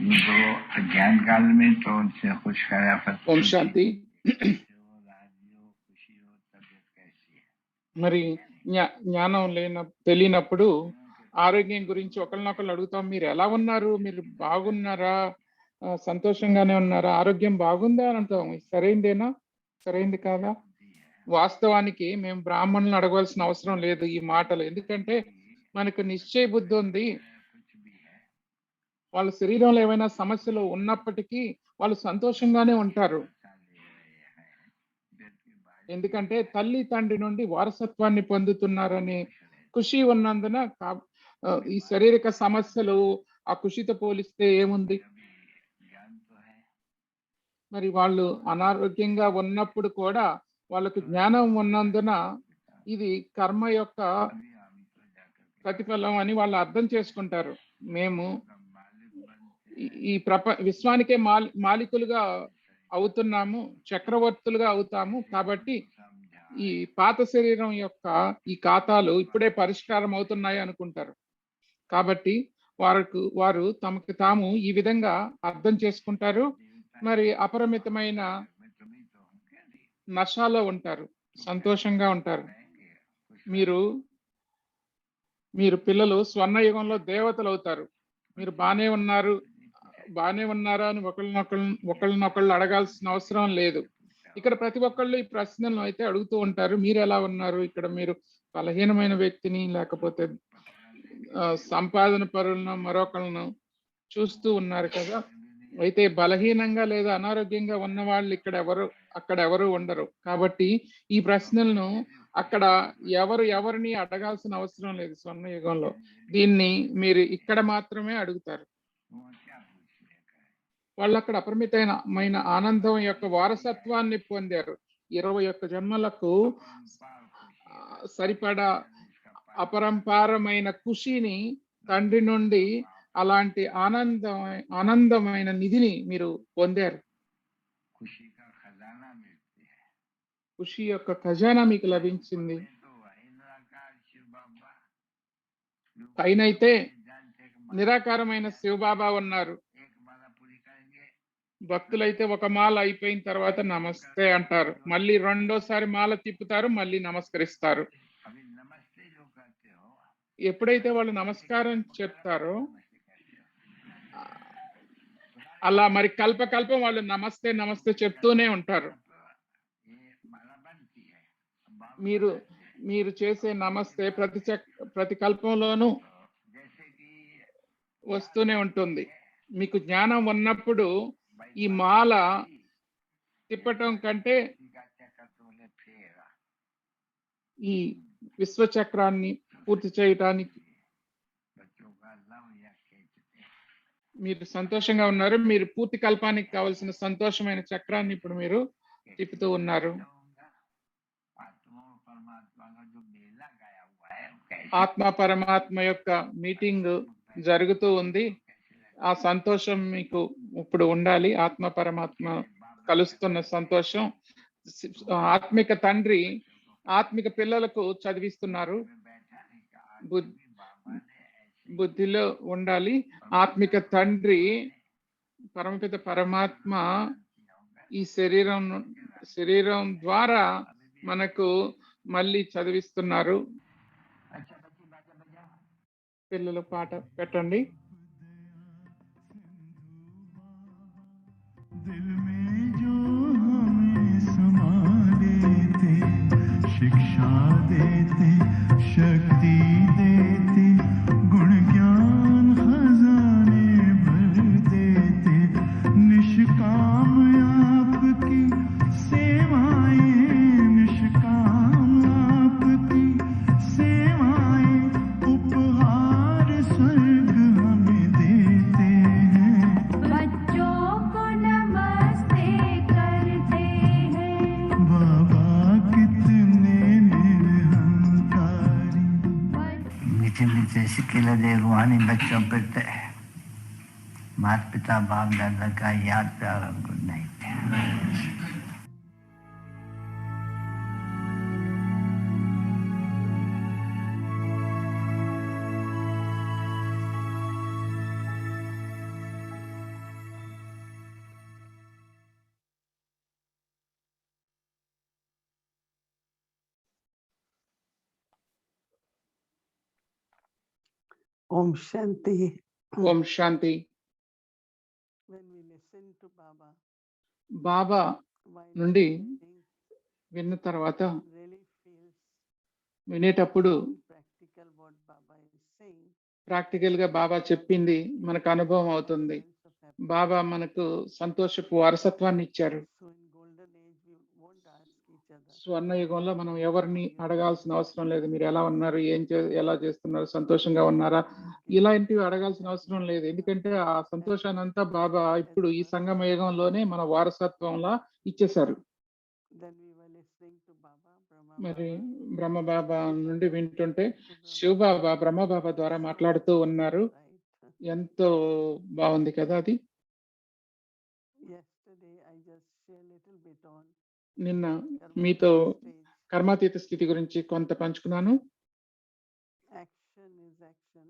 तो अज्ञान काल में तो उनसे कुछ खराफत ఓం శాంతి. మరి జ్ఞానం తెలియనప్పుడు ఆరోగ్యం గురించి ఒకరినొకరు అడుగుతాం, మీరు ఎలా ఉన్నారు, మీరు బాగున్నారా, సంతోషంగానే ఉన్నారా, ఆరోగ్యం బాగుందా అని అంటాం. సరైందేనా? సరైంది కాదా? వాస్తవానికి మేము బ్రాహ్మణులను అడగవలసిన అవసరం లేదు ఈ మాటలు. ఎందుకంటే మనకు నిశ్చయ బుద్ధి ఉంది. వాళ్ళ శరీరంలో ఏమైనా సమస్యలు ఉన్నప్పటికీ వాళ్ళు సంతోషంగానే ఉంటారు. ఎందుకంటే తల్లి తండ్రి నుండి వారసత్వాన్ని పొందుతున్నారని ఖుషి ఉన్నందున ఈ శారీరక సమస్యలు ఆ ఖుషితో పోలిస్తే ఏముంది? మరి వాళ్ళు అనారోగ్యంగా ఉన్నప్పుడు కూడా వాళ్ళకు జ్ఞానం ఉన్నందున ఇది కర్మ యొక్క ప్రతిఫలం అని వాళ్ళు అర్థం చేసుకుంటారు. మేము ఈ విశ్వానికే మాలికులుగా అవుతున్నాము, చక్రవర్తులుగా అవుతాము. కాబట్టి ఈ పాత శరీరం యొక్క ఈ ఖాతాలు ఇప్పుడే పరిష్కారం అవుతున్నాయి అనుకుంటారు. కాబట్టి వారు తమకు తాము ఈ విధంగా అర్థం చేసుకుంటారు. మరి అపరిమితమైన నషాలో ఉంటారు, సంతోషంగా ఉంటారు. మీరు పిల్లలు స్వర్ణయుగంలో దేవతలు అవుతారు. మీరు బానే ఉన్నారా అని ఒకళ్ళనొకళ్ళు అడగాల్సిన అవసరం లేదు. ఇక్కడ ప్రతి ఒక్కళ్ళు ఈ ప్రశ్నలను అయితే అడుగుతూ ఉంటారు. మీరు ఎలా ఉన్నారు? ఇక్కడ మీరు బలహీనమైన వ్యక్తిని లేకపోతే సంపాదన పరులను మరొకళ్ళను చూస్తూ ఉన్నారు కదా. అయితే బలహీనంగా లేదా అనారోగ్యంగా ఉన్న వాళ్ళు అక్కడ ఎవరు ఉండరు. కాబట్టి ఈ ప్రశ్నలను అక్కడ ఎవరిని అడగాల్సిన అవసరం లేదు స్వర్ణయుగంలో. దీన్ని మీరు ఇక్కడ మాత్రమే అడుగుతారు. వాళ్ళు అక్కడ అపరిమితమైన ఆనందం యొక్క వారసత్వాన్ని పొందారు. 21 జన్మలకు సరిపడా అపరంపారమైన ఖుషిని తండ్రి నుండి అలాంటి ఆనందమైన నిధిని మీరు పొందారు. ఖుషి యొక్క ఖజానా మీకు లభించింది. పైనైతే నిరాకారమైన శివబాబా ఉన్నారు. భక్తులైతే ఒక మాల అయిపోయిన తర్వాత నమస్తే అంటారు, మళ్ళీ రెండోసారి మాల తిప్పుతారు, మళ్ళీ నమస్కరిస్తారు. ఎప్పుడైతే వాళ్ళు నమస్కారం చెప్తారో అలా మరి కల్పకల్పం వాళ్ళు నమస్తే నమస్తే చెప్తూనే ఉంటారు. మీరు చేసే నమస్తే ప్రతి కల్పంలోనూ వస్తూనే ఉంటుంది. మీకు జ్ఞానం ఉన్నప్పుడు ఈ మాల తిప్పటం కంటే ఈ విశ్వచక్రాన్ని పూర్తి చేయటానికి మీరు సంతోషంగా ఉన్నారు. మీరు పూర్తి కల్పానికి కావలసిన సంతోషమైన చక్రాన్ని ఇప్పుడు మీరు తిప్పుతూ ఉన్నారు. ఆత్మ పరమాత్మ యొక్క మీటింగ్ జరుగుతూ ఉంది. ఆ సంతోషం మీకు ఇప్పుడు ఉండాలి. ఆత్మ పరమాత్మ కలుస్తున్న సంతోషం. ఆత్మిక తండ్రి ఆత్మిక పిల్లలకు చదివిస్తున్నారు. బుద్ధిలో ఉండాలి. ఆత్మిక తండ్రి పరమపిత పరమాత్మ ఈ శరీరం ద్వారా మనకు మళ్ళీ చదివిస్తున్నారు. పిల్లలు పాట పెట్టండి. शिक्षा देते, शक्ति देते, गुण ज्ञान खजाने भर देते, निष्काम आपकी सेवाएं, निष्काम आपकी सेवाएं, उपहार स्वर्ग हमें देते हैं। बच्चों को नमस्ते करते हैं बाबा, मीठे सिक्के दे रूहानी बच्चों पे माता पिता बाप दादा का याद प्यार और good night. Om Shanti. Om Shanti. When we listen to Baba, Baba while నుండి listening, విన్న తర్వాత really feels వినేటప్పుడు very practical what Baba is saying. Practical గా బాబా చెప్పింది మనకు అనుభవం అవుతుంది. Sense of happiness. బాబా మనకు సంతోషపు వారసత్వాన్ని ఇచ్చారు. So in golden age, we won't ask each other. స్వర్ణ యుగంలో మనం ఎవరిని అడగాల్సిన అవసరం లేదు. మీరు ఎలా ఉన్నారు, ఎలా చేస్తున్నారు, సంతోషంగా ఉన్నారా, ఇలాంటివి అడగాల్సిన అవసరం లేదు. ఎందుకంటే ఆ సంతోషాన్ని అంతా బాబా ఇప్పుడు ఈ సంగమ యుగంలోనే మన వారసత్వంలా ఇచ్చేశారు. Then we were listening to Baba, Brahma మరి Baba. బ్రహ్మ బాబా నుండి వింటుంటే శివబాబా బ్రహ్మ బాబా ద్వారా మాట్లాడుతూ ఉన్నారు. Right. ఎంతో బాగుంది కదా అది. Yesterday, I just share little bit on నిన్న karma మీతో stage. కర్మాతీత స్థితి గురించి కొంత పంచుకున్నాను. Action is action.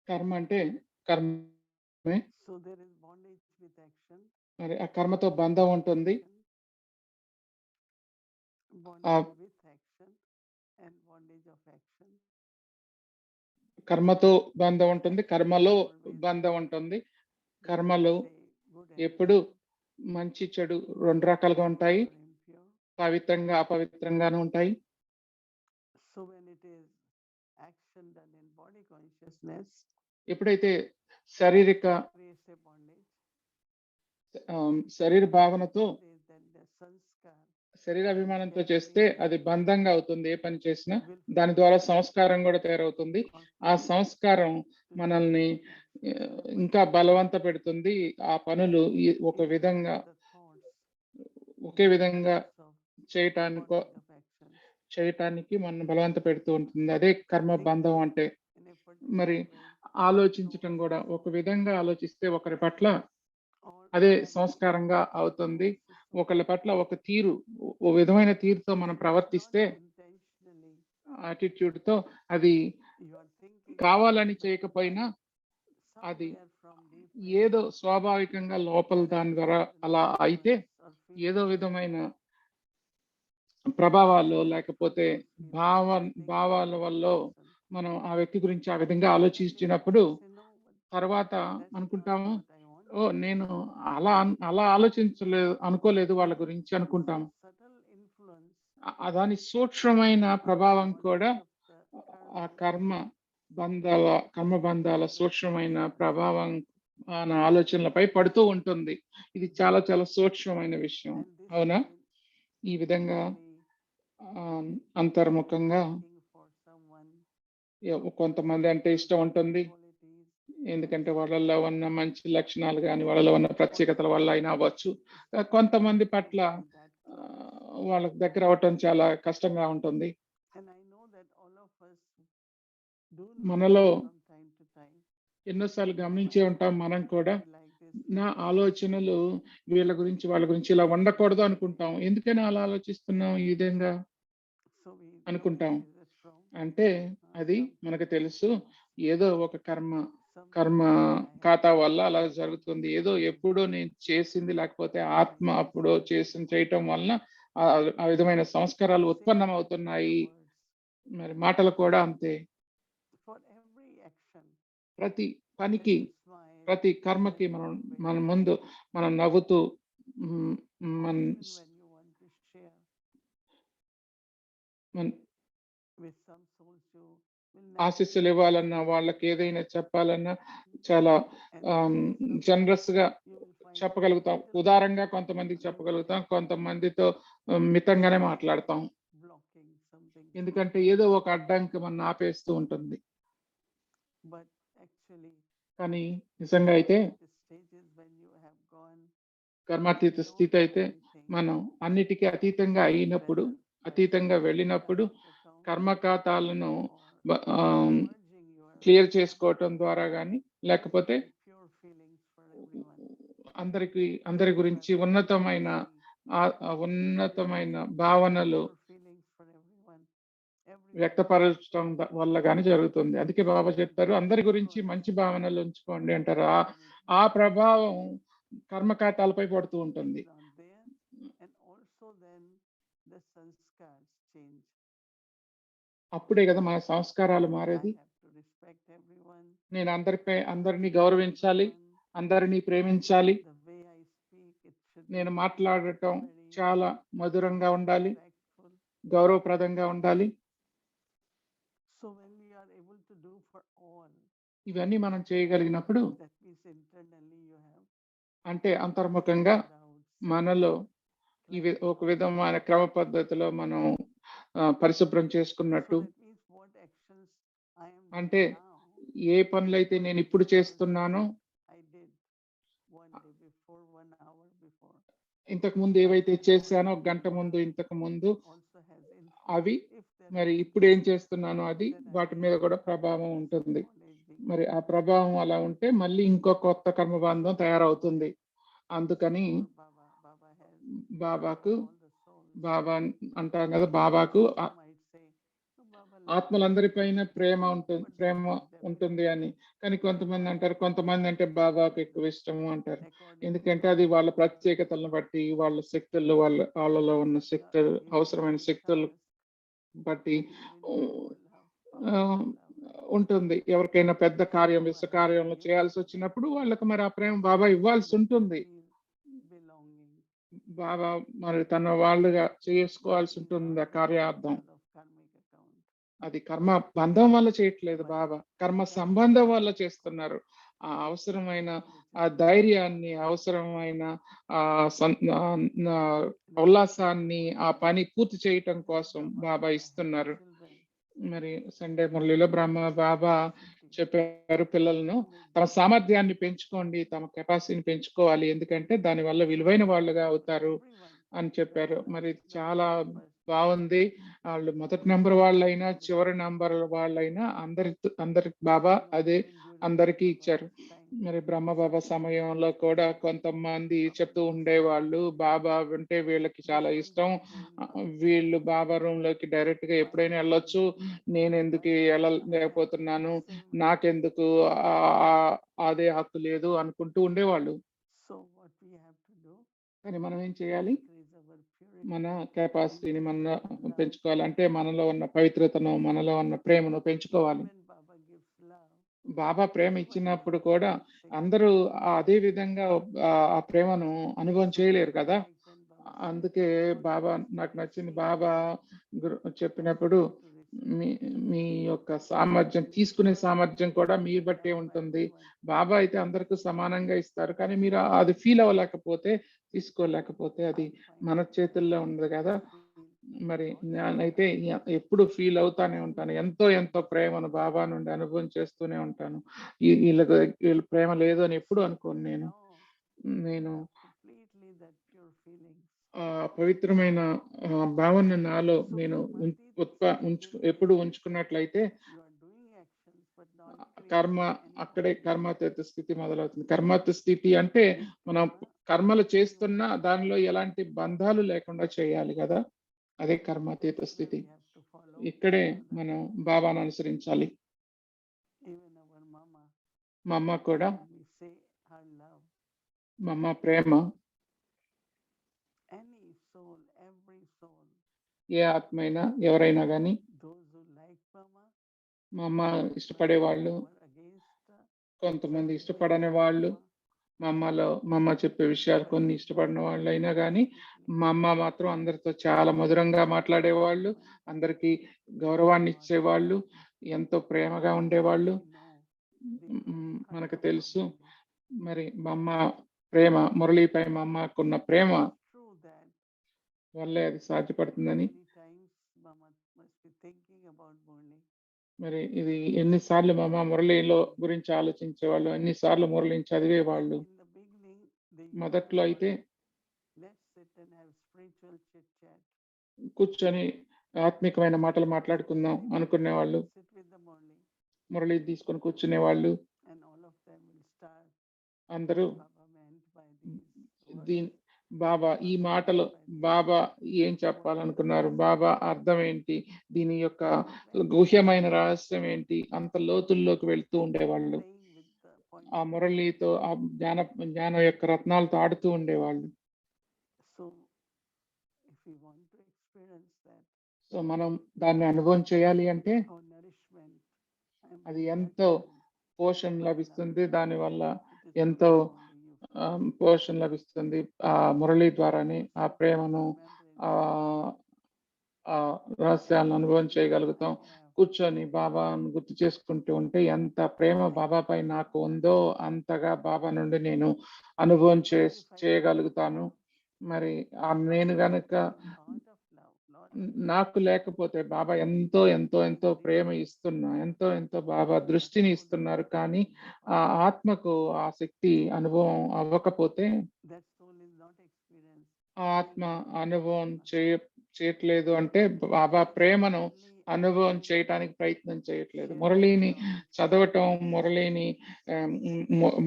కర్మ అంటే కర్మే, So there is bondage with action. మరి ఆ కర్మతో బంధం ఉంటుంది. Bondage with action and bondage of action. కర్మతో బంధం ఉంటుంది, కర్మలో బంధం ఉంటుంది. కర్మలు ఎప్పుడు మంచి చెడు రెండు రకాలుగా ఉంటాయి. పవిత్రంగా అపవిత్రంగాను ఉంటాయి. So when it is action done in body consciousness, ఎప్పుడైతే శారీరక creates a bondage. శరీర భావనతో Says that the sanskar శరీరాభిమానంతో చేస్తే అది బంధంగా అవుతుంది. ఏ పని చేసినా దాని ద్వారా సంస్కారం కూడా తయారవుతుంది. ఆ సంస్కారం మనల్ని ఇంకా బలవంత పెడుతుంది. ఆ పనులు ఒక విధంగా ఒకే విధంగా చేయటానికి మనం బలవంత పెడుతూ ఉంటుంది. అదే కర్మ బంధం అంటే. మరి ఆలోచించటం కూడా ఒక విధంగా ఆలోచిస్తే ఒకరి పట్ల అదే సంస్కారంగా అవుతుంది. ఒకళ్ళ పట్ల ఒక తీరు, ఓ విధమైన తీరుతో మనం ప్రవర్తిస్తే యాటిట్యూడ్ తో, అది కావాలని చేయకపోయినా అది ఏదో స్వాభావికంగా లోపల దాని ద్వారా అలా అయితే ఏదో విధమైన ప్రభావాలు లేకపోతే భావాల వల్ల మనం ఆ వ్యక్తి గురించి ఆ విధంగా ఆలోచించినప్పుడు తర్వాత అనుకుంటాము, ఓ నేను అలా అనుకోలేదు వాళ్ళ గురించి అనుకుంటాము. దాని సూక్ష్మమైన ప్రభావం కూడా ఆ కర్మ బంధాల సూక్ష్మమైన ప్రభావం మన ఆలోచనలపై పడుతూ ఉంటుంది. ఇది చాలా చాలా సూక్ష్మమైన విషయం, అవునా? ఈ విధంగా అంతర్ముఖంగా కొంతమంది అంటే ఇష్టం ఉంటుంది. ఎందుకంటే వాళ్ళలో ఉన్న మంచి లక్షణాలు కానీ వాళ్ళలో ఉన్న ప్రత్యేకతల వల్ల అయినా అవ్వచ్చు. కొంతమంది పట్ల వాళ్ళకి దగ్గర అవటం చాలా కష్టంగా ఉంటుంది. మనలో ఎన్నోసార్లు గమనించే ఉంటాం మనం కూడా, నా ఆలోచనలు వీళ్ళ గురించి వాళ్ళ గురించి ఇలా ఉండకూడదు అనుకుంటాం. ఎందుకని అలా ఆలోచిస్తున్నాం, ఈ విధంగా అనుకుంటాం అంటే అది మనకు తెలుసు, ఏదో ఒక కర్మ ఖాతా వల్ల అలా జరుగుతుంది. ఏదో ఎప్పుడో నేను చేసింది లేకపోతే ఆత్మ అప్పుడో చేయటం వలన ఆ విధమైన సంస్కారాలు ఉత్పన్నం అవుతున్నాయి. మరి మాటలు కూడా అంతే. ప్రతి పనికి, ప్రతి కర్మకి మన ముందు మనం నవ్వుతూ ఆశీస్సులు ఇవ్వాలన్నా, వాళ్ళకి ఏదైనా చెప్పాలన్నా చాలా జనరస్ గా చెప్పగలుగుతాం. ఉదారంగా కొంతమందికి చెప్పగలుగుతాం, కొంతమందితో మితంగానే మాట్లాడతాం. ఎందుకంటే ఏదో ఒక అడ్డంకి మనం ఆపేస్తూ ఉంటుంది. కానీ నిజంగా అయితే కర్మాతీత స్థితి అయితే మనం అన్నిటికీ అతీతంగా అయినప్పుడు, అతీతంగా వెళ్ళినప్పుడు కర్మఖాతాలను క్లియర్ చేసుకోవటం ద్వారా కానీ లేకపోతే అందరి గురించి ఉన్నతమైన భావనలు వ్యక్తపరచడం వల్ల కానీ జరుగుతుంది. అందుకే బాబా చెప్తారు, అందరి గురించి మంచి భావనలు ఉంచుకోండి అంటారు. ఆ ప్రభావం కర్మఖాతాలపై పడుతూ ఉంటుంది. అప్పుడే కదా మన సంస్కారాలు మారేది. నేను అందరినీ గౌరవించాలి, అందరినీ ప్రేమించాలి, The way I speak, it should నేను be మాట్లాడటం very చాలా మధురంగా ఉండాలి, respectful. గౌరవప్రదంగా ఉండాలి. So when we are able to do for all, ఇవన్నీ మనం చేయగలిగినప్పుడు that means internally you have అంటే అంతర్ముఖంగా doubts, మనలో ఒక విధమైన క్రమ పద్ధతిలో మనం పరిశుభ్రం చేసుకున్నట్టు. So that means what actions I am అంటే doing now, ఏ పనులైతే నేను ఇప్పుడు చేస్తున్నానో, I did one day before, 1 hour before, ఇంతకు ముందు ఏవైతే చేశానో గంట ముందు, ఇంతకు ముందు, also has అవి influence. If there మరి is ఇప్పుడు ఏం చేస్తున్నానో అది then I వాటి మీద will కూడా ప్రభావం ఉంటుంది. accordingly. మరి ఆ ప్రభావం అలా ఉంటే మళ్ళీ ఇంకో కొత్త కర్మబంధం తయారవుతుంది. అందుకని Baba has బాబాకు, all the souls. బాబా అంటాం కదా, బాబాకు Some might say, "No, Baba loves ఆత్మలందరిపైన Prema but not ఉంటుంది everybody." అని. కానీ కొంతమంది అంటారు, కొంతమంది అంటే బాబాకు ఎక్కువ ఇష్టము అంటారు. According ఎందుకంటే to అది వాళ్ళ ప్రత్యేకతలను బట్టి, వాళ్ళ శక్తులు, వాళ్ళలో ఉన్న శక్తులు, your అవసరమైన individual శక్తులు task, బట్టి who will need more love, ఆ, Baba will love. ఉంటుంది. ఎవరికైనా పెద్ద కార్యం, Baba విశ్వ has కార్యంలో given చేయాల్సి వచ్చినప్పుడు వాళ్ళకి మరి ఆ ప్రేమ బాబా ఇవ్వాల్సి ఉంటుంది. feel belonging. బాబా మరి తన వాళ్ళుగా చేసుకోవాల్సి ఉంటుంది ఆ కార్యార్థం. Because of karmic account. అది కర్మ బంధం వల్ల చేయట్లేదు బాబా, కర్మ సంబంధం వల్ల చేస్తున్నారు. ఆ అవసరమైన ఆ ధైర్యాన్ని, అవసరమైన ఆ ఉల్లాసాన్ని, ఆ పని పూర్తి చేయటం కోసం బాబా ఇస్తున్నారు. మరి సండే మురళిలో బాబా చెప్పారు, పిల్లలను తమ సామర్థ్యాన్ని పెంచుకోండి, తమ కెపాసిటీని పెంచుకోవాలి, ఎందుకంటే దాని వల్ల విలువైన వాళ్ళుగా అవుతారు అని చెప్పారు. మరి చాలా బాగుంది. వాళ్ళు మొదటి నెంబర్ వాళ్ళైనా, చివరి నెంబర్ వాళ్ళైనా అందరికి బాబా అదే అందరికీ ఇచ్చారు. మరి బాబా సమయంలో కూడా కొంతమంది చెప్తూ ఉండేవాళ్ళు, బాబా అంటే వీళ్ళకి చాలా ఇష్టం, వీళ్ళు బాబా రూమ్ లోకి డైరెక్ట్ గా ఎప్పుడైనా వెళ్ళొచ్చు, నేను ఎందుకు వెళ్ళలేకపోతున్నాను, నాకెందుకు అదే హక్కు లేదు అనుకుంటూ ఉండేవాళ్ళు. కానీ మనం ఏం చేయాలి? మన కెపాసిటీని మన పెంచుకోవాలంటే మనలో ఉన్న పవిత్రతను, మనలో ఉన్న ప్రేమను పెంచుకోవాలి. బాబా ప్రేమ ఇచ్చినప్పుడు కూడా అందరూ అదే విధంగా ఆ ప్రేమను అనుభవం చేయలేరు కదా. అందుకే బాబా నాకు నచ్చింది, బాబా చెప్పినప్పుడు మీ యొక్క సామర్థ్యం, తీసుకునే సామర్థ్యం కూడా మీ బట్టే ఉంటుంది. బాబా అయితే అందరికీ సమానంగా ఇస్తారు, కానీ మీరు అది ఫీల్ అవ్వలేకపోతే, తీసుకోలేకపోతే అది మన చేతుల్లో ఉండదు కదా. మరి నేనైతే ఎప్పుడు ఫీల్ అవుతానే ఉంటాను, ఎంతో ప్రేమను బాబా నుండి అనుభవం చేస్తూనే ఉంటాను. వీళ్ళ ప్రేమ లేదు అని ఎప్పుడు అనుకోను. నేను పవిత్రమైన భావన నాలో నేను ఎప్పుడు ఉంచుకున్నట్లయితే అక్కడే కర్మాతీత స్థితి మొదలవుతుంది. కర్మాతీత స్థితి అంటే మనం కర్మలు చేస్తున్నా దానిలో ఎలాంటి బంధాలు లేకుండా చేయాలి కదా, అదే కర్మాతీత స్థితి. ఇక్కడే మనం బాబాను అనుసరించాలి. మా అమ్మ కూడా, మా అమ్మ ప్రేమ ఏ ఆత్మైనా, ఎవరైనా కానీ, మా అమ్మ ఇష్టపడే వాళ్ళు, కొంతమంది ఇష్టపడని వాళ్ళు, మా అమ్మ చెప్పే విషయాలు కొన్ని ఇష్టపడిన వాళ్ళు అయినా కానీ, మా అమ్మ మాత్రం అందరితో చాలా మధురంగా మాట్లాడేవాళ్ళు, అందరికీ గౌరవాన్ని ఇచ్చేవాళ్ళు, ఎంతో ప్రేమగా ఉండేవాళ్ళు. మనకు తెలుసు మరి మా అమ్మ ప్రేమ, మురళిపై మా అమ్మకున్న ప్రేమ వల్లే అది సాధ్యపడుతుందని. మరి ఇది ఎన్నిసార్లు మా అమ్మ మురళిలో గురించి ఆలోచించేవాళ్ళు, ఎన్నిసార్లు మురళిని చదివేవాళ్ళు. మొదట్లో అయితే కూర్చొని ఆత్మికమైన మాటలు మాట్లాడుకుందాం అనుకునేవాళ్ళు, మురళి తీసుకొని కూర్చునేవాళ్ళు. అందరూ బాబా ఈ మాటలు, బాబా ఏం చెప్పాలనుకున్నారు, బాబా అర్థం ఏంటి, దీని యొక్క గుహ్యమైన రహస్యం ఏంటి, అంత లోతుల్లోకి వెళ్తూ ఉండేవాళ్ళు. ఆ మురళితో, ఆ జ్ఞానం యొక్క రత్నాలతో ఆడుతూ ఉండేవాళ్ళు. సో మనం దాన్ని అనుభవం చేయాలి అంటే అది ఎంతో పోషణ లభిస్తుంది. దానివల్ల ఎంతో పోషణ లభిస్తుంది. ఆ మురళి ద్వారానే ఆ ప్రేమను ఆ రహస్యాలను అనుభవం చేయగలుగుతాం. కూర్చొని బాబాను గుర్తు చేసుకుంటూ ఉంటే ఎంత ప్రేమ బాబాపై నాకు ఉందో అంతగా బాబా నుండి నేను అనుభవం చేయగలుగుతాను. మరి నేను గనక నాకు లేకపోతే బాబా ఎంతో ఎంతో ఎంతో ప్రేమ ఎంతో బాబా దృష్టిని ఇస్తున్నారు. కానీ ఆ ఆత్మకు ఆ శక్తి అనుభవం అవ్వకపోతే ఆ ఆత్మ అనుభవం చేయట్లేదు అంటే బాబా ప్రేమను అనుభవం చేయటానికి ప్రయత్నం చేయట్లేదు. మురళిని చదవటం,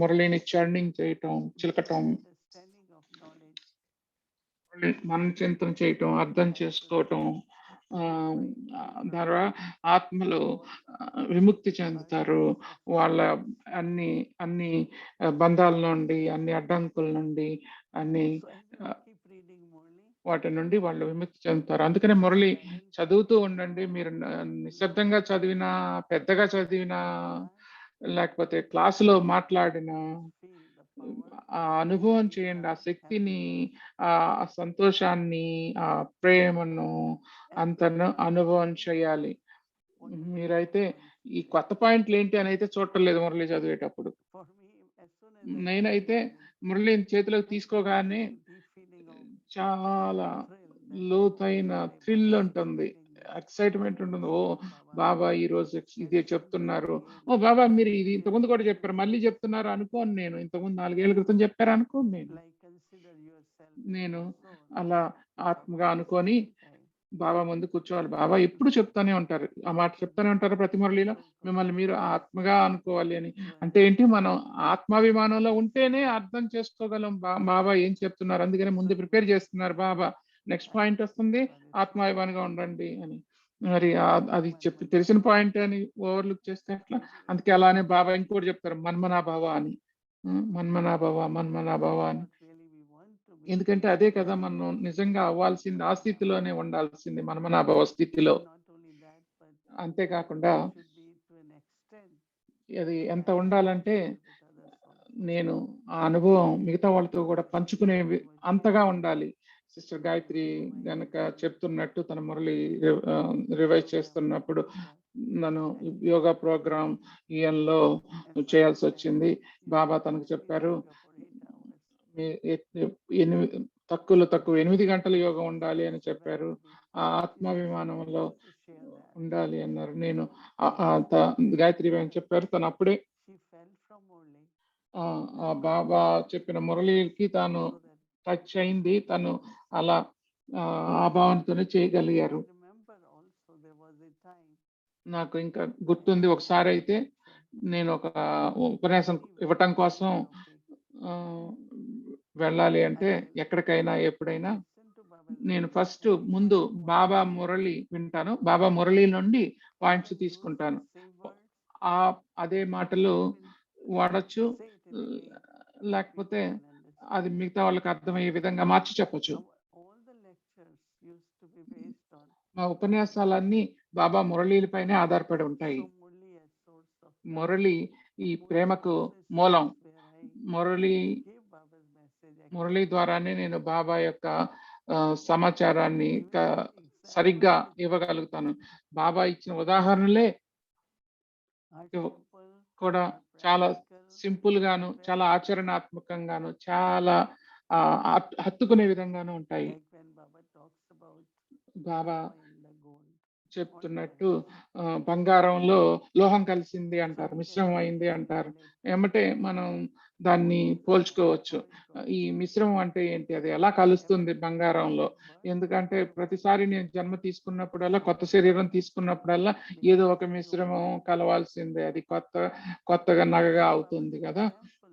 మురళిని చర్నింగ్ చేయటం, చిలకటం, మనం చింతన చేయటం, అర్థం చేసుకోవటం ద్వారా ఆత్మలు విముక్తి చెందుతారు. వాళ్ళ అన్ని అన్ని బంధాల నుండి, అన్ని అడ్డంకుల నుండి, అన్ని వాటి నుండి వాళ్ళు విముక్తి చెందుతారు. అందుకనే మురళి చదువుతూ ఉండండి. మీరు నిశ్శబ్దంగా చదివినా, పెద్దగా చదివినా, లేకపోతే క్లాసులో మాట్లాడినా ఆ అనుభవం చేయండి. ఆ శక్తిని, ఆ సంతోషాన్ని, ఆ ప్రేమను అంతను అనుభవం చేయాలి. మీరైతే ఈ కొత్త పాయింట్లు ఏంటి అని అయితే చూడటం లేదు మురళి చదివేటప్పుడు. నేనైతే మురళిని చేతిలోకి తీసుకోగానే చాలా లోతైన థ్రిల్ ఉంటుంది, ఎక్సైట్మెంట్ ఉంటుంది. ఓ బాబా ఈ రోజు ఇదే చెప్తున్నారు, ఓ బాబా మీరు ఇది ఇంతకుముందు కూడా చెప్పారు, మళ్ళీ చెప్తున్నారు అనుకోను. నేను ఇంతకుముందు 4 ఏళ్ల క్రితం చెప్పారు అనుకోను. నేను అలా ఆత్మగా అనుకొని బాబా ముందు కూర్చోవాలి. బాబా ఎప్పుడు చెప్తానే ఉంటారు, ఆ మాట చెప్తానే ఉంటారు ప్రతి మురళిలో, మిమ్మల్ని మీరు ఆత్మగా అనుకోవాలి అని. అంటే ఏంటి, మనం ఆత్మాభిమానంలో ఉంటేనే అర్థం చేసుకోగలం బాబా ఏం చెప్తున్నారు. అందుకనే ముందు ప్రిపేర్ చేస్తున్నారు బాబా. నెక్స్ట్ పాయింట్ వస్తుంది, ఆత్మాభిమానంగా ఉండండి అని. మరి అది తెలిసిన పాయింట్ అని ఓవర్లుక్ చేస్తే ఎట్లా? అందుకే అలానే బాబా ఇంకోటి చెప్తారు, మన్మనాభావ అని. మన్మనాభావ అని. ఎందుకంటే అదే కదా మనం నిజంగా అవ్వాల్సింది, ఆ స్థితిలోనే ఉండాల్సింది, మన్మనాభావ స్థితిలో. అంతేకాకుండా అది ఎంత ఉండాలంటే, నేను ఆ అనుభవం మిగతా వాళ్ళతో కూడా పంచుకునే అంతగా ఉండాలి. సిస్టర్ గాయత్రి గనక చెప్తున్నట్టు తన మురళి రివైజ్ చేస్తున్నప్పుడు నన్ను యోగా ప్రోగ్రామ్ ఈఎన్లో చేయాల్సి వచ్చింది. బాబా తనకు చెప్పారు, తక్కువ 8 గంటల యోగా ఉండాలి అని చెప్పారు. ఆ ఆత్మాభిమానంలో ఉండాలి అన్నారు. నేను గాయత్రి అని చెప్పారు, తను అప్పుడే బాబా చెప్పిన మురళికి తాను టచ్ అయింది. తను అలా ఆ భావనతోనే చేయగలిగారు. నాకు ఇంకా గుర్తుంది, ఒకసారి అయితే నేను ఒక ఉపన్యాసం ఇవ్వటం కోసం వెళ్ళాలి అంటే, ఎక్కడికైనా ఎప్పుడైనా నేను ఫస్ట్ ముందు బాబా మురళి వింటాను, బాబా మురళి నుండి పాయింట్స్ తీసుకుంటాను. అదే మాటలు వాడచ్చు, లేకపోతే అది మిగతా వాళ్ళకి అర్థమయ్యే విధంగా మార్చి చెప్పచ్చు. మా ఉపన్యాసాలన్నీ బాబా మురళీలపైనే ఆధారపడి ఉంటాయి. మురళి ఈ ప్రేమకు మూలం. మురళి ద్వారానే నేను బాబా యొక్క సమాచారాన్ని సరిగ్గా ఇవ్వగలుగుతాను. బాబా ఇచ్చిన ఉదాహరణలే కూడా చాలా సింపుల్ గాను, చాలా ఆచరణాత్మకంగాను, చాలా హత్తుకునే విధంగాను ఉంటాయి. బాబా చెప్తున్నట్టు బంగారంలో లోహం కలిసింది అంటారు, మిశ్రమం అయింది అంటారు. ఏమంటే మనం దాన్ని పోల్చుకోవచ్చు. ఈ మిశ్రమం అంటే ఏంటి, అది ఎలా కలుస్తుంది బంగారంలో? ఎందుకంటే ప్రతిసారి నేను జన్మ తీసుకున్నప్పుడల్లా, కొత్త శరీరం తీసుకున్నప్పుడల్లా ఏదో ఒక మిశ్రమం కలవాల్సిందే, అది కొత్తగా నగగా అవుతుంది కదా.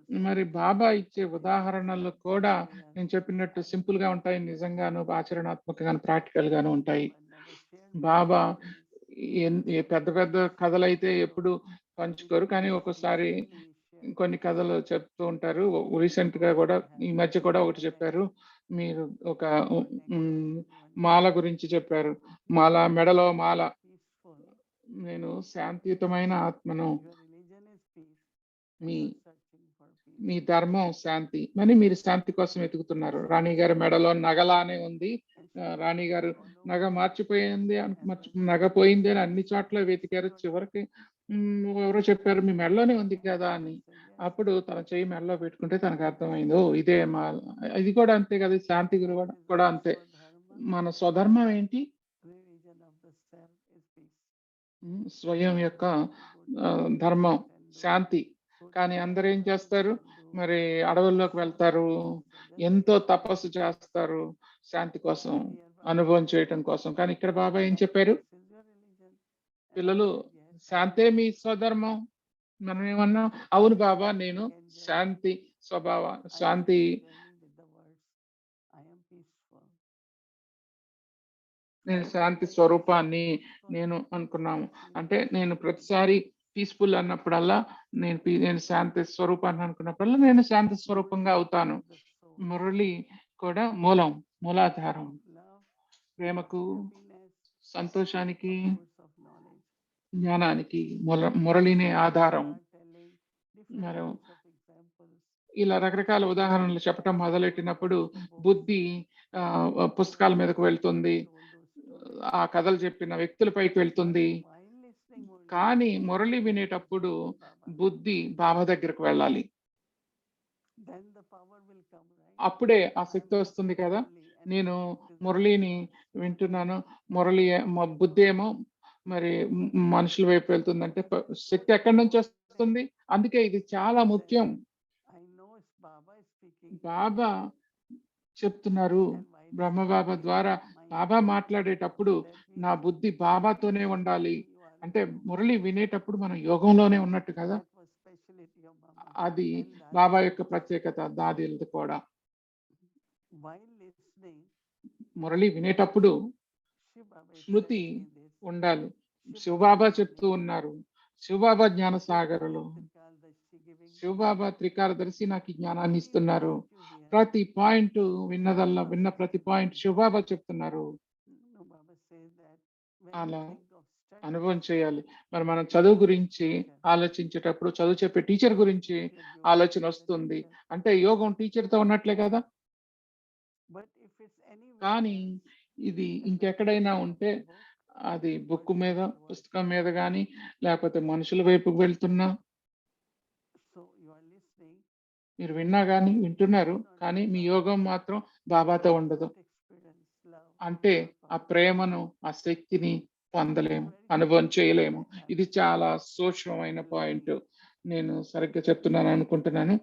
మరి బాబా ఇచ్చే ఉదాహరణలు కూడా నేను చెప్పినట్టు సింపుల్ గా ఉంటాయి, నిజంగాను ఆచరణాత్మకంగాను ప్రాక్టికల్ గాను ఉంటాయి. బాబా పెద్ద పెద్ద కథలు అయితే ఎప్పుడు పంచుకోరు, కానీ ఒక్కోసారి కొన్ని కథలు చెప్తూ ఉంటారు. రీసెంట్ గా కూడా, ఈ మధ్య కూడా ఒకటి చెప్పారు. మీరు ఒక మాల గురించి చెప్పారు. మాల, మెడలో మాల. నేను శాంతియుతమైన ఆత్మను, మీ was searching for peace. మీ ధర్మం శాంతి అని మీరు శాంతి కోసం వెతుకుతున్నారు. రాణి గారి మెడలో నగలానే ఉంది. రాణి గారు నగ మార్చిపోయింది నగ పోయింది అని అన్ని చోట్ల వెతికారు. చివరికి ఎవరో చెప్పారు మీ మెడలోనే ఉంది కదా అని. అప్పుడు తన చెయ్యి మెడలో పెట్టుకుంటే తనకు అర్థమైంది, ఓ ఇదే ఇది కూడా అంతే కదా, శాంతి కూడా అంతే. మన స్వధర్మం ఏంటి? Religion of the self is peace. స్వయం యొక్క ధర్మం శాంతి. కానీ అందరూ ఏం చేస్తారు, మరి అడవుల్లోకి వెళ్తారు, ఎంతో తపస్సు చేస్తారు శాంతి కోసం, అనుభవం చేయటం కోసం. కానీ ఇక్కడ బాబా ఏం చెప్పారు, పిల్లలు శాంతే మీ స్వధర్మం. మనం ఏమన్నాం, అవును బాబా నేను శాంతి స్వభావ శాంతి నేను శాంతి స్వరూపాన్ని నేను అనుకున్నాము. అంటే నేను ప్రతిసారి పీస్ఫుల్ అన్నప్పుడల్లా నేను శాంతి స్వరూపాన్ని అనుకున్నప్పుడల్లా నేను శాంతి స్వరూపంగా అవుతాను. మురళి కూడా మూలాధారం, ప్రేమకు, సంతోషానికి, జ్ఞానానికి మురళినే ఆధారం. మరి ఇలా రకరకాల ఉదాహరణలు చెప్పటం మొదలెట్టినప్పుడు బుద్ధి పుస్తకాల మీదకు వెళ్తుంది, ఆ కథలు చెప్పిన వ్యక్తులపైకి వెళ్తుంది. కానీ మురళి వినేటప్పుడు బుద్ధి బాబా దగ్గరకు వెళ్ళాలి. అప్పుడే ఆ శక్తి వస్తుంది కదా. నేను మురళిని వింటున్నాను, బుద్ధి ఏమో మరి మనుషుల వైపు వెళ్తుందంటే శక్తి ఎక్కడి నుంచి వస్తుంది? అందుకే ఇది చాలా ముఖ్యం. బాబా చెప్తున్నారు, బ్రహ్మబాబా ద్వారా బాబా మాట్లాడేటప్పుడు నా బుద్ధి బాబాతోనే ఉండాలి. అంటే మురళి వినేటప్పుడు మనం యోగంలోనే ఉన్నట్టు కదా. అది బాబా యొక్క ప్రత్యేకత. దాదిలది కూడా మురళి వినేటప్పుడు స్మృతి ఉండాలి. శివబాబా చెప్తూ ఉన్నారు, శివబాబా జ్ఞాన సాగరులు, శివబాబా త్రికాలదర్శి నాకు జ్ఞానాన్ని ఇస్తున్నారు. ప్రతి పాయింట్ విన్న ప్రతి పాయింట్ శివబాబా చెప్తున్నారు. అలా అనుభవం చేయాలి. మరి మనం చదువు గురించి ఆలోచించేటప్పుడు చదువు చెప్పే టీచర్ గురించి ఆలోచన వస్తుంది. అంటే యోగం టీచర్తో ఉన్నట్లే కదా. కానీ ఇది ఇంకెక్కడైనా ఉంటే అది బుక్ మీద, పుస్తకం మీద కానీ లేకపోతే మనుషుల వైపుకు వెళ్తున్నా మీరు వింటున్నారు కానీ మీ యోగం మాత్రం బాబాతో ఉండదు. అంటే ఆ ప్రేమను, ఆ శక్తిని పొందలేము, అనుభవం చేయలేము. ఇది చాలా సూక్ష్మమైన పాయింట్. నేను సరిగ్గా చెప్తున్నాను అనుకుంటున్నాను.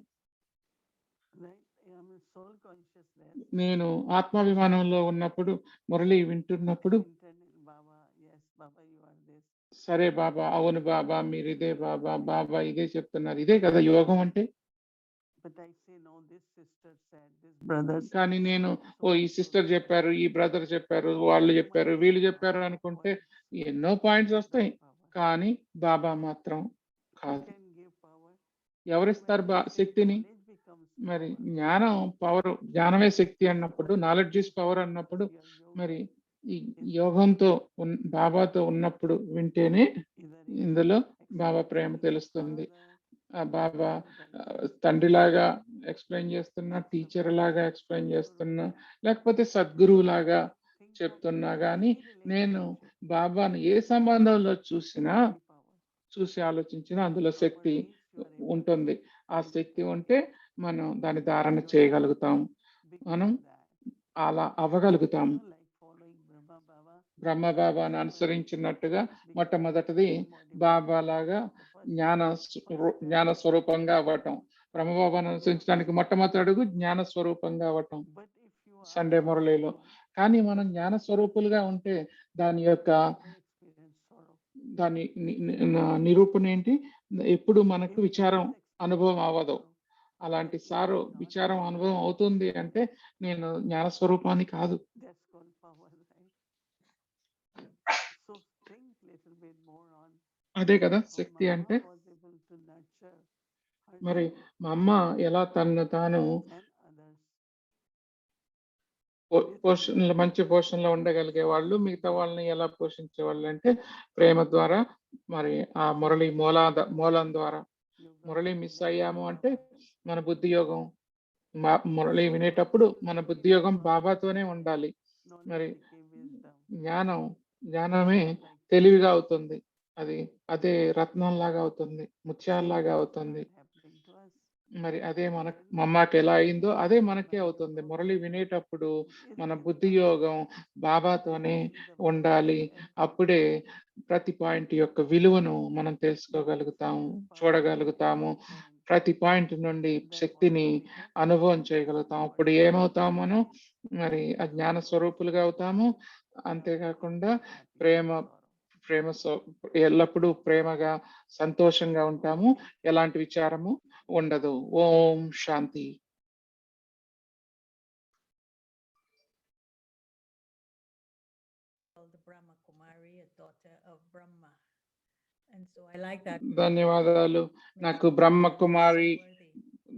నేను ఆత్మాభిమానంలో ఉన్నప్పుడు, మురళి వింటున్నప్పుడు, సరే బాబా, అవును బాబా మీరు ఇదే బాబా, బాబా ఇదే చెప్తున్నారు, ఇదే కదా యోగం అంటే. కానీ నేను ఈ సిస్టర్ చెప్పారు, ఈ బ్రదర్ చెప్పారు, వాళ్ళు చెప్పారు, వీళ్ళు చెప్పారు అనుకుంటే ఎన్నో పాయింట్స్ వస్తాయి. కానీ బాబా మాత్రం కాదు. ఎవరిస్తారు శక్తిని? మరి జ్ఞానమే శక్తి అన్నప్పుడు, నాలెడ్జ్ ఇస్ పవర్ అన్నప్పుడు, మరి ఈ యోగంతో బాబాతో ఉన్నప్పుడు వింటేనే ఇందులో బాబా ప్రేమ తెలుస్తుంది. బాబా తండ్రిలాగా ఎక్స్ప్లెయిన్ చేస్తున్నా, టీచర్ లాగా ఎక్స్ప్లెయిన్ చేస్తున్నా, లేకపోతే సద్గురువు లాగా చెప్తున్నా కానీ నేను బాబాను ఏ సంబంధంలో చూసి ఆలోచించినా అందులో శక్తి ఉంటుంది. ఆ శక్తి ఉంటే మనం దాన్ని ధారణ చేయగలుగుతాం, మనం అలా అవ్వగలుగుతాము. బ్రహ్మ బాబాను అనుసరించినట్టుగా మొట్టమొదటిది బాబా లాగా జ్ఞాన స్వరూపంగా అవ్వటం. బ్రహ్మబాబాను అనుసరించడానికి మొట్టమొదటి అడుగు జ్ఞాన స్వరూపంగా అవ్వటం సండే మురళిలో. కానీ మనం జ్ఞాన స్వరూపులుగా ఉంటే దాని నిరూపణ ఏంటి? ఎప్పుడు మనకు విచారం అనుభవం అవ్వదు. అలాంటి విచారం అనుభవం అవుతుంది అంటే నేను జ్ఞాన స్వరూపాన్ని కాదు. అదే కదా శక్తి అంటే. మరి మా అమ్మ ఎలా తనను తాను మంచి పోషణలో ఉండగలిగే వాళ్ళు, మిగతా వాళ్ళని ఎలా పోషించే వాళ్ళు అంటే ప్రేమ ద్వారా, మరి ఆ మురళి మూలం ద్వారా. మురళి మిస్ అయ్యాము అంటే మన బుద్ధి యోగం మురళి వినేటప్పుడు మన బుద్ధి యోగం బాబాతోనే ఉండాలి. మరి జ్ఞానమే తెలివిగా అవుతుంది. అదే రత్నం లాగా అవుతుంది, ముత్యాల్లాగా అవుతుంది. మరి అదే మమ్మకి ఎలా అయిందో అదే మనకే అవుతుంది. మురళి వినేటప్పుడు మన బుద్ధి యోగం బాబాతోనే ఉండాలి. అప్పుడే ప్రతి పాయింట్ యొక్క విలువను మనం తెలుసుకోగలుగుతాము, చూడగలుగుతాము. ప్రతి పాయింట్ నుండి శక్తిని అనుభవం చేయగలుగుతాం. అప్పుడు ఏమవుతాము మనం? మరి అజ్ఞాన స్వరూపులుగా అవుతాము. అంతేకాకుండా ప్రేమ ఎల్లప్పుడూ ప్రేమగా, సంతోషంగా ఉంటాము. ఎలాంటి విచారము ఉండదు. ఓం శాంతి. ధన్యవాదాలు. నాకు బ్రహ్మ కుమారి,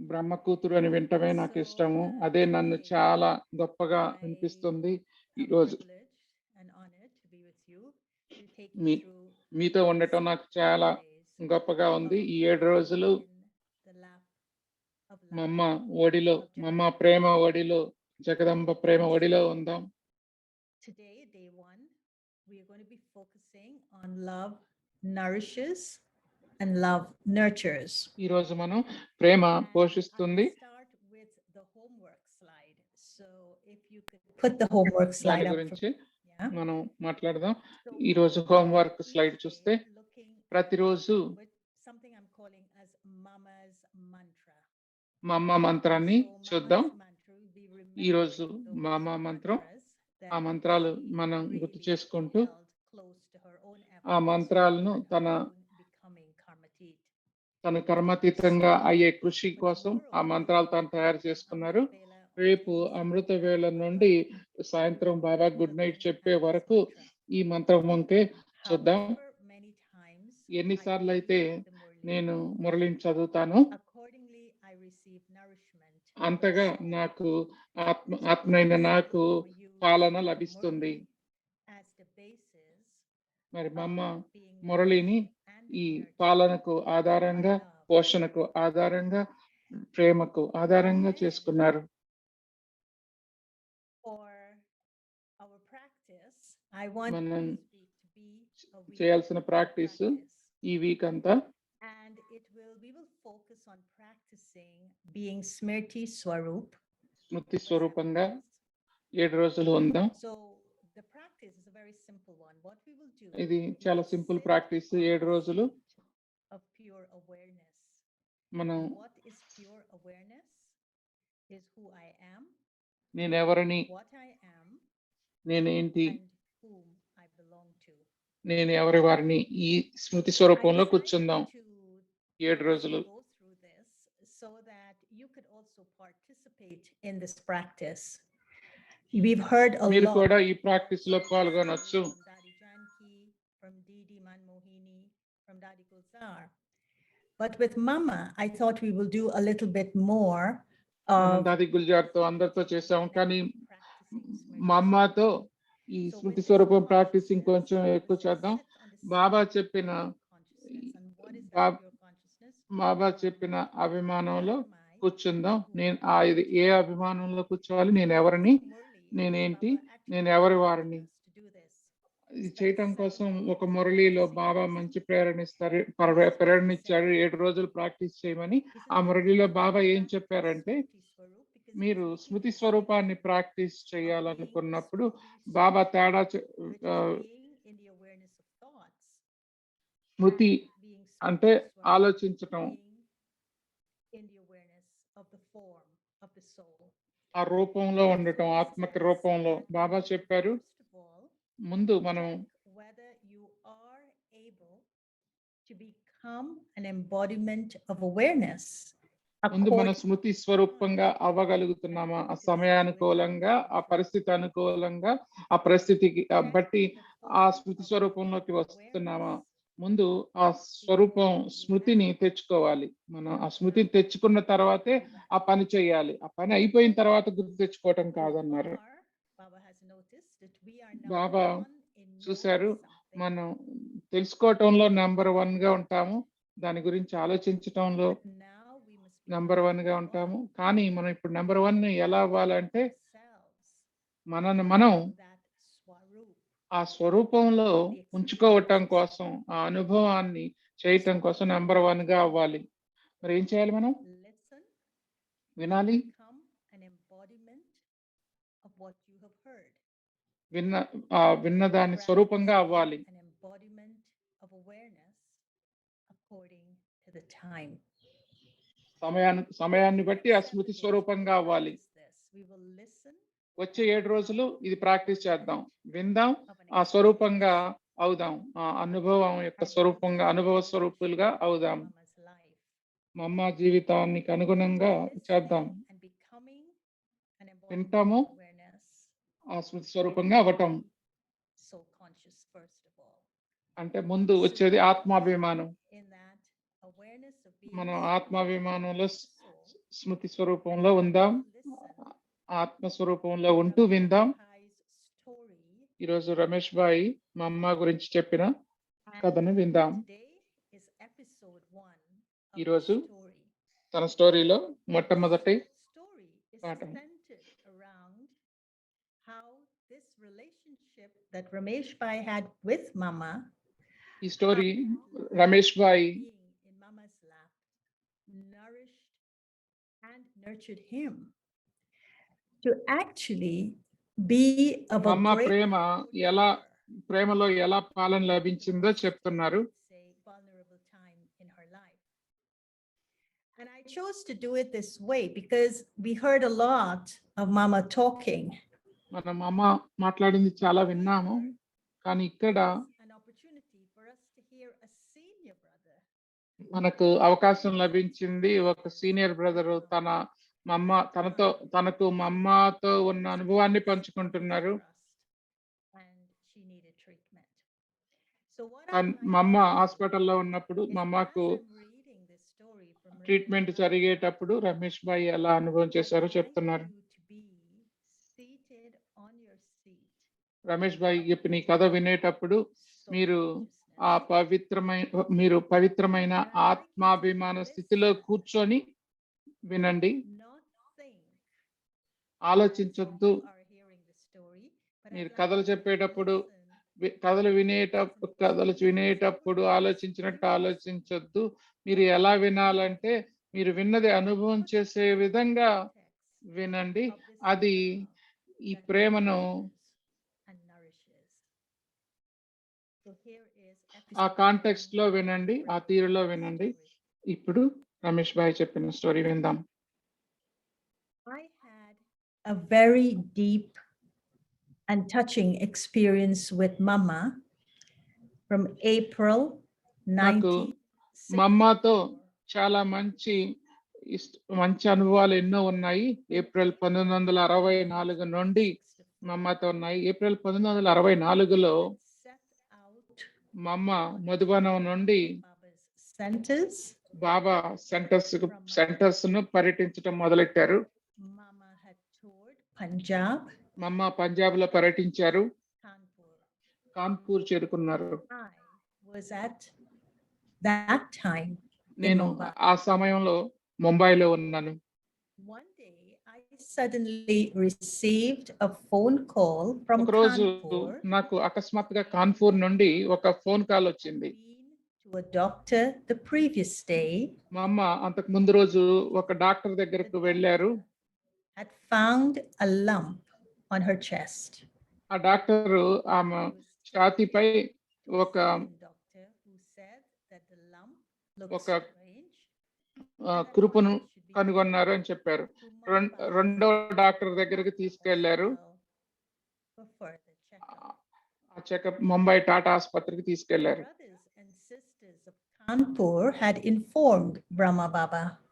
బ్రహ్మ కూతురు అని వింటమే నాకు ఇష్టము. అదే నన్ను చాలా గొప్పగా అనిపిస్తుంది. ఈరోజు మీతో ఉండటం నాకు చాలా గొప్పగా ఉంది. ఈ 7 రోజులు మమ్మ ప్రేమ ఒడిలో, జగదంబ ప్రేమ ఒడిలో ఉందాం. Today, day 1, we are going to be focusing on love nourishes and love nurtures. ఈ రోజు మనం ప్రేమ పోషిస్తుంది. Start with the homework slide. So if you could put the homework slide up గురించి మనం మాట్లాడదాం. ఈ రోజు హోంవర్క్ స్లైడ్ చూస్తే ప్రతిరోజు something I'm calling as mama's mantra. మమ్మ మంత్రాన్ని చూద్దాం. ఈ రోజు మమ్మ మంత్రం, ఆ మంత్రాలు మనం గుర్తు చేసుకుంటూ ఆ మంత్రాలను తన కర్మాతీతంగా అయ్యే కృషి కోసం ఆ మంత్రాలు తను తయారు చేసుకున్నారు. రేపు అమృత వేళ నుండి సాయంత్రం బాబా గుడ్ నైట్ చెప్పే వరకు ఈ మంత్రం వంకే చూద్దాం. ఎన్నిసార్లు అయితే నేను మురళిని చదువుతాను, అంతగా నాకు ఆత్మైన నాకు పాలన లభిస్తుంది. మరి మమ్మ మురళిని ఈ పాలనకు ఆధారంగా, పోషణకు ఆధారంగా, ప్రేమకు ఆధారంగా చేసుకున్నారు. మనం చేయాల్సిన ప్రాక్టీస్ ఈ వీక్ అంతా స్మృతి స్వరూపంగా 7 రోజులు ఉందాం. ఇది చాలా సింపుల్ ప్రాక్టీస్. 7 రోజులు మనం నేనెవరిని, నేనేంటి, నేను ఎవరి వారిని ఈ స్మృతి స్వరూపంలో కూర్చుందాం 7 రోజులు. So that you could also participate in this practice. We've heard a మీరు lot కూడా ఈ ప్రాక్టీస్ లో పాల్గొనొచ్చు. from Dadi Janki, from Didi Manmohini, from Dadi Gulzar. But with Mama, I thought we will do a little bit more మనం of దాది గుల్జార్ తో అందరితో చేసాం, కానీ మా అమ్మతో ఈ స్మృతి స్వరూపం ప్రాక్టీస్ ఇంకొంచెం ఎక్కువ చేద్దాం. బాబా చెప్పిన అభిమానంలో కూర్చుందాం. ఇది ఏ అభిమానంలో కూర్చోవాలి? నేను ఎవరిని, నేనేంటి, నేను ఎవరి వారిని. ఇది చేయటం కోసం ఒక మురళిలో బాబా మంచి ప్రేరణ ఇచ్చారు. 7 రోజులు ప్రాక్టీస్ చేయమని. ఆ మురళిలో బాబా ఏం చెప్పారంటే, మీరు స్మృతి స్వరూపాన్ని ప్రాక్టీస్ చేయాలనుకున్నప్పుడు బాబా స్మృతి అంటే ఆలోచించటం, ఆ రూపంలో ఉండటం, ఆత్మక రూపంలో. బాబా చెప్పారు, ముందు మనం ముందు మన స్మృతి స్వరూపంగా అవ్వగలుగుతున్నామా? ఆ సమయానుకూలంగా, ఆ పరిస్థితి అనుకూలంగా, ఆ పరిస్థితికి బట్టి ఆ స్మృతి స్వరూపంలోకి వస్తున్నామా? ముందు ఆ స్మృతిని తెచ్చుకోవాలి. మనం ఆ స్మృతిని తెచ్చుకున్న తర్వాతే ఆ పని చేయాలి. ఆ పని అయిపోయిన తర్వాత గుర్తు తెచ్చుకోవటం కాదన్నారు. బాబా చూశారు, మనం తెలుసుకోవటంలో నెంబర్ 1 గా ఉంటాము, దాని గురించి ఆలోచించటంలో But now we must become number 1 గా more ఉంటాము. కానీ మనం ఇప్పుడు నెంబర్ 1 ఎలా అవ్వాలంటే ourselves, మనల్ని మనం that swaroop. ఆ స్వరూపంలో ఉంచుకోవటం కోసం, ఆ అనుభవాన్ని చేయటం కోసం నెంబర్ 1 గా అవ్వాలి. మరి ఏం చేయాలి మనం? Listen, వినాలి. become an embodiment of what you have heard. విన్న దాని స్వరూపంగా అవ్వాలి. An embodiment of awareness according to the time. సమయాన్ని బట్టి ఆ స్మృతి స్వరూపంగా అవ్వాలి. We will listen వచ్చే 7 రోజులు ఇది ప్రాక్టీస్ చేద్దాం. విందాం, of an ఆ స్వరూపంగా అవుదాం. ఆ అనుభవం యొక్క స్వరూపంగా, అనుభవ స్వరూపులుగా అవుదాం. Mama's life. మమ్మ జీవితానికి అనుగుణంగా చేద్దాం. And becoming an embodiment వింటాము, of awareness. ఆ స్మృతి స్వరూపంగా అవ్వటం. So conscious first of all. అంటే ముందు వచ్చేది ఆత్మాభిమానం. In that awareness of being మనం ఆత్మాభిమానంలో soul, స్మృతి స్వరూపంలో ఉందాం. listen ఆత్మ స్వరూపంలో ఉంటూ విందాం. story. ఈరోజు రమేష్ భాయ్ మా అమ్మ గురించి చెప్పిన కథను విందాం. Today is episode 1 of ఈరోజు the story. తన స్టోరీలో మొట్టమొదటి Story is పాఠం. centered around how this relationship that Ramesh Bhai had with Mama, ఈ story Ramesh Bhai being in Mama's lap, nourished and nurtured him to actually be of a మమ్మ great ప్రేమ value ఎలా to her. ప్రేమలో ఎలా పాలన లభించిందో చెప్తున్నారు. Say vulnerable time in her life. And I chose to do it this way because we heard a lot of Mama talking. మనం అమ్మ మాట్లాడింది చాలా విన్నాము, కానీ ఇక్కడ An opportunity for us to hear a senior brother మనకు అవకాశం లభించింది. ఒక సీనియర్ బ్రదర్ తనకు మమ్మతో ఉన్న అనుభవాన్ని పంచుకుంటున్నారు. and she needed treatment. So what మమ్మ హాస్పిటల్లో ఉన్నప్పుడు మమ్మకు ట్రీట్మెంట్ జరిగేటప్పుడు రమేష్ భాయ్ ఎలా అనుభవం చేశారో చెప్తున్నారు. రమేష్ భాయ్ చెప్పిన ఈ కథ వినేటప్పుడు మీరు పవిత్రమైన ఆత్మాభిమాన స్థితిలో కూర్చొని వినండి. ఆలోచించొద్దు. మీరు కథలు చెప్పేటప్పుడు కథలు వినేటప్పుడు ఆలోచించినట్టు ఆలోచించొద్దు. మీరు ఎలా వినాలంటే మీరు విన్నది అనుభవం చేసే విధంగా వినండి. అది ఈ ప్రేమను ఆ కాంటెక్స్ట్ లో వినండి, ఆ తీరులో వినండి. ఇప్పుడు రమేష్ భాయ్ చెప్పిన స్టోరీ విందాం. I had a very deep and touching experience with Mama from April నాకు 1964. మమ్మతో చాలా మంచి అనుభవాలు ఎన్నో ఉన్నాయి. ఏప్రిల్ 1964 నుండి మమ్మతో ఉన్నాయి. ఏప్రిల్ 1964లో మమ్మ మధుబనం నుండి బాబా సెంటర్స్ ను పర్యటించడం మొదలెట్టారు. మమ్మ పంజాబ్ లో పర్యటించారు, కాన్పూర్ చేరుకున్నారు. నేను ఆ సమయంలో ముంబైలో ఉన్నాను. ఒకరోజు నాకు అకస్మాత్తుగా కాన్పూర్ నుండి ఒక ఫోన్ కాల్ వచ్చింది. మా అమ్మ అంతకు ముందు రోజు ఒక డాక్టర్ దగ్గరకు వెళ్ళారు. ఆ డాక్టర్ ఆమె ఛాతీపై ఒక కురుపును కనుగొన్నారు అని చెప్పారు. రెండో డాక్టర్ దగ్గరికి తీసుకెళ్లారు. ఆ చెకప్ ముంబై టాటా ఆసుపత్రికి తీసుకెళ్లారు.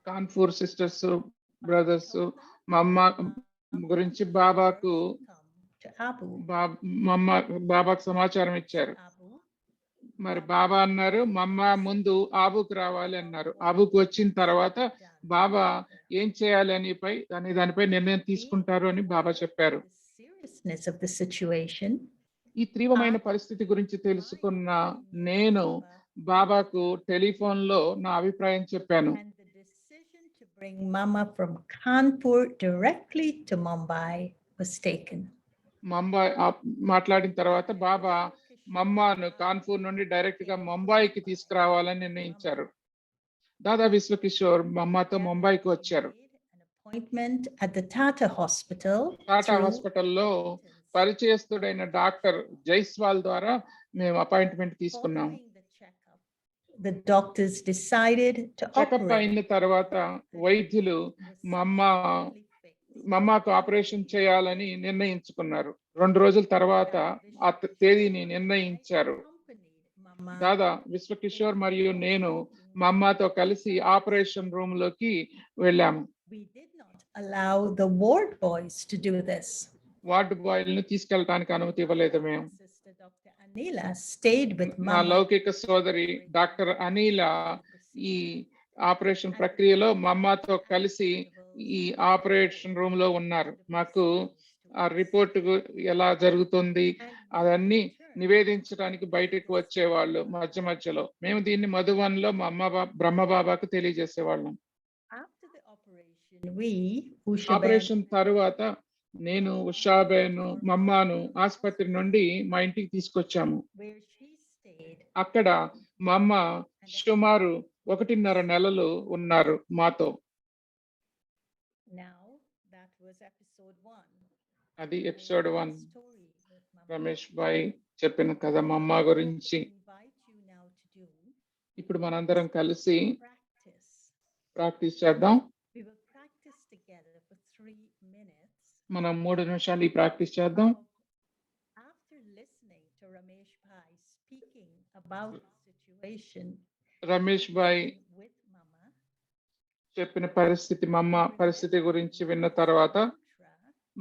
కాన్పూర్ సిస్టర్స్ బ్రదర్స్ మా అమ్మ గురించి బాబాకు సమాచారం ఇచ్చారు. మరి బాబా అన్నారు, మమ్మ ముందు ఆబుకు రావాలి అన్నారు. ఆబుకు వచ్చిన తర్వాత బాబా ఏం చేయాలి దానిపై నిర్ణయం తీసుకుంటారు అని బాబా చెప్పారు. ఈ తీవ్రమైన పరిస్థితి గురించి తెలుసుకున్న నేను బాబాకు టెలిఫోన్లో నా అభిప్రాయం చెప్పాను. And the decision to bring Mama from Kanpur directly to Mumbai was taken. Mumbai మాట్లాడిన తర్వాత బాబా మమ్మాను కాన్పూర్ నుండి డైరెక్ట్ గా ముంబైకి తీసుకురావాలని నిర్ణయించారు. దాదా విశ్వకిషోర్ మమ్మాతో ముంబైకి వచ్చారు. Appointment at the Tata Hospital. Tata హాస్పిటల్లో పరిచయస్తుడైన డాక్టర్ జైస్వాల్ ద్వారా మేము అపాయింట్మెంట్ తీసుకున్నాం. The doctors decided to checkup operate. అయిన తర్వాత వైద్యులు మమ్మాకు ఆపరేషన్ చేయాలని నిర్ణయించుకున్నారు. 2 రోజుల తర్వాత ఆ తేదీని నిర్ణయించారు. దాదా విశ్వకిషోర్ మరియు నేను మమ్మాతో కలిసి ఆపరేషన్ రూమ్ లోకి వెళ్ళాము. We did not allow the ward boys to do this. Ward బాయ్లను తీసుకెళ్ళడానికి అనుమతి ఇవ్వలేదు మేము. Sister Dr. Anila stayed with నా Mama. లౌకిక సోదరి డాక్టర్ అనిల ఈ ఆపరేషన్ ప్రక్రియలో మమ్మాతో కలిసి ఈ ఆపరేషన్ రూమ్ లో ఉన్నారు. మాకు ఆ రిపోర్ట్ ఎలా జరుగుతుంది అవన్నీ నివేదించడానికి బయటకు వచ్చేవాళ్ళు మధ్య మధ్యలో. మేము దీన్ని మధువన్లో మా బ్రహ్మబాబాకు తెలియజేసేవాళ్ళం. After the operation, we, Ushaben, operation తరువాత నేను ఉషాబేను మమ్మాను ఆసుపత్రి నుండి మా ఇంటికి తీసుకొచ్చాము. where she stayed, అక్కడ మా అమ్మ సుమారు 1.5 నెలలు ఉన్నారు మాతో. now that was episode 1. అది episode 1. Story with Mama. Ramesh bhai చెప్పిన కథ మా అమ్మ గురించి. Invite you now to do ఇప్పుడు మనందరం కలిసి practice. ప్రాక్టీస్ చేద్దాం. We will practice together for 3 minutes. మనం 3 నిమిషాలు ఈ ప్రాక్టీస్ చేద్దాం. After listening to Ramesh Bhai speaking about the situation Ramesh Bhai with Mama, చెప్పిన పరిస్థితి మా అమ్మ పరిస్థితి గురించి విన్న తర్వాత mantra,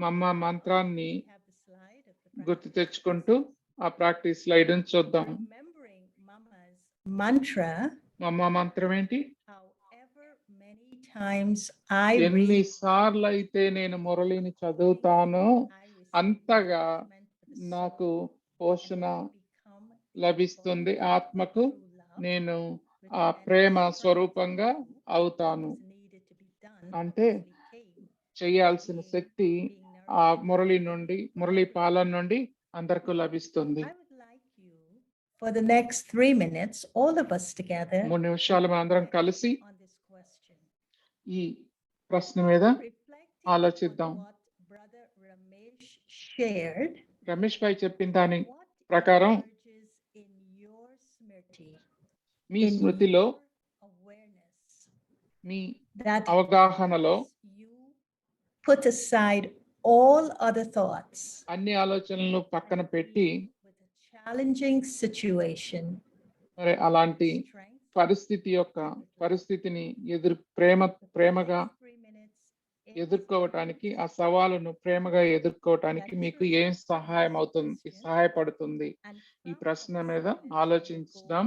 మా అమ్మ మంత్రాన్ని we have the slide of the గుర్తు practice. తెచ్చుకుంటూ ఆ ప్రాక్టీస్ స్లైడ్ చూద్దాం. Remembering Mama's mantra, మా అమ్మ మంత్రం ఏంటి? however many times I read, ఎన్నిసార్లు అయితే నేను మురళిని చదువుతానో I receive అంతగా nourishment for the నాకు soul, పోషణ and become లభిస్తుంది ఆత్మకు. true love, నేను which ఆ meant ప్రేమ strength స్వరూపంగా to do అవుతాను. what was needed to be done అంటే actually came. చేయాల్సిన శక్తి Being ఆ nourished. మురళి నుండి మురళి పాలన నుండి అందరికీ లభిస్తుంది. I would like you, for the next 3 minutes, all of us together, 3 నిమిషాలు మనందరం కలిసి on this question. ఈ ప్రశ్న మీద Reflecting ఆలోచిద్దాం. on what Brother Ramesh shared, Ramesh bhai చెప్పిన దాని what ప్రకారం emerges in your smriti, me in స్మృతిలో your awareness, me that అవగాహనలో you put aside all other thoughts అన్ని ఆలోచనలు పక్కన పెట్టి with a challenging situation, మరి అలాంటి strength, పరిస్థితిని ప్రేమగా ఎదుర్కోవటానికి ఆ సవాలును ప్రేమగా ఎదుర్కోవటానికి మీకు ఏం సహాయపడుతుంది? ఈ ప్రశ్న మీద ఆలోచించుదాం.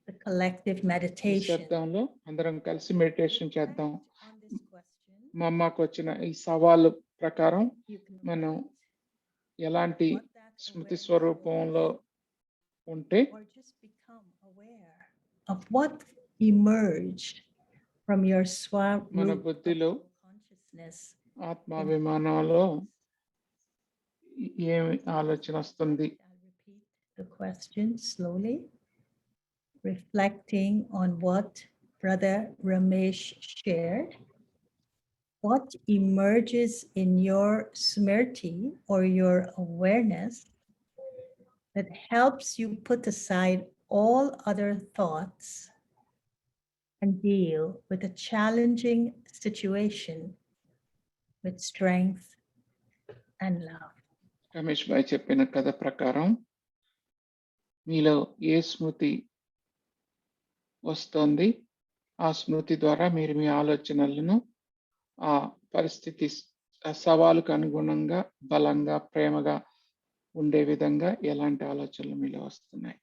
the collective ఈ meditation. శబ్దంలో అందరం కలిసి మెడిటేషన్ చేద్దాం. On this question, మా అమ్మకు వచ్చిన ఈ సవాలు ప్రకారం you can మనం write ఎలాంటి what that స్మృతి awareness స్వరూపంలో was, ఉంటే or just become aware of what emerged from your మన root of బుద్ధిలో soul consciousness. ఆత్మాభిమానంలో ఏమి ఆలోచన వస్తుంది? I'll repeat the question slowly, reflecting on what Brother Ramesh shared. What emerges in your smriti or your awareness that helps you put aside all other thoughts and deal with a challenging situation with strength and love? Ramesh bhai చెప్పిన కథ ప్రకారం మీలో ఏ స్మృతి వస్తుంది? ఆ స్మృతి ద్వారా మీరు మీ ఆలోచనలను ఆ పరిస్థితి ఆ సవాలుకు అనుగుణంగా బలంగా ప్రేమగా ఉండే విధంగా ఎలాంటి ఆలోచనలు మీలో వస్తున్నాయి?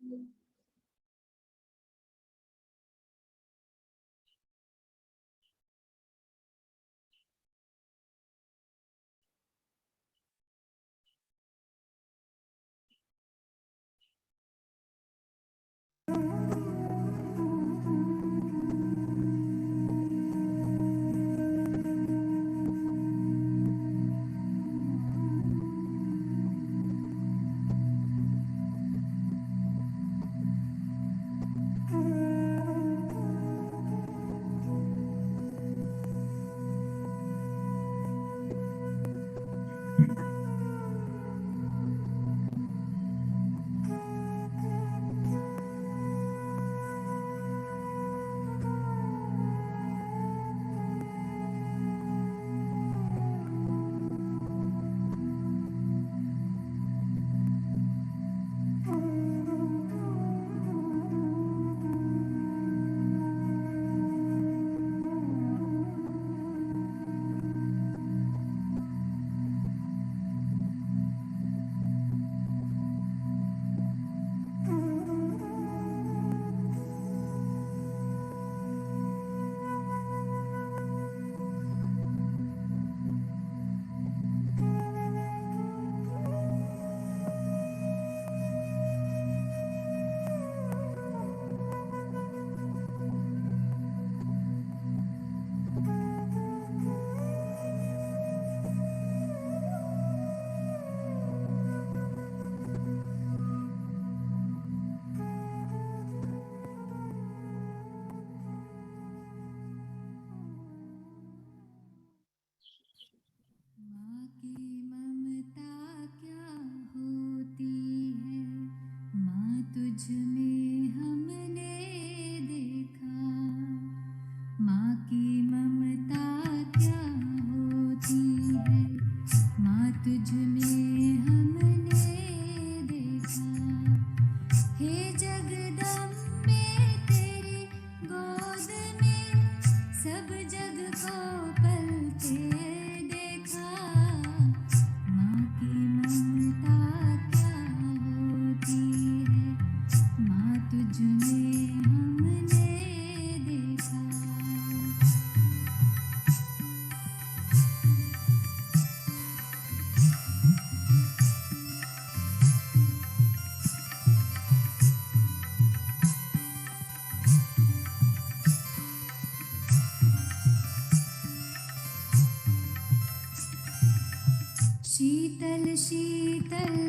माँ की ममता क्या होती है, माँ तुझ में हमने देखा। माँ की ममता क्या होती है, माँ तुझ में हमने देखा। हे जगदम्बे तेरी गोद में सब जग को पलते देखा। माँ की ममता क्या होती है, माँ तुझ में हमने देखा। शीतल शीतल